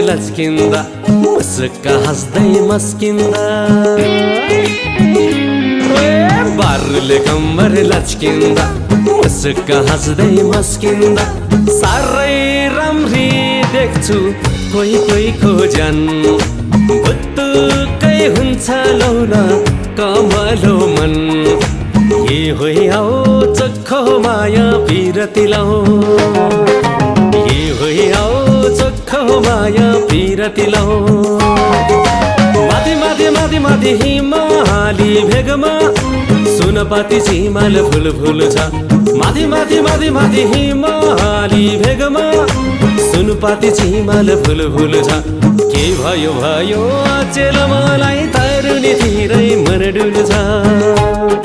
लच्किँदा मुसुक्क हाँस्दै मस्किँदा बारुले कम्मर लच्किँदा मुसुक्क हाँस्दै मस्किँदा साह्रै राम्री देख्छु कोही कोहीको ज्यान भुत्तुकै हुन्छ लौन कमलो मन ये होइ आओ चोखो माया पिरती लाओ ये होइ आओ चोखो माया पिरती लाओ माथि माथि माथि माथि हिमाली भेगमा सुनपाती सिमाल फुल फुल छ माथि माथि माथि माथि हिमाली भेगमा सुनपाती सिमाल फुल फुल छ के भयो भयो अचेल मलाई तरुनी तिरै मन डुल्छ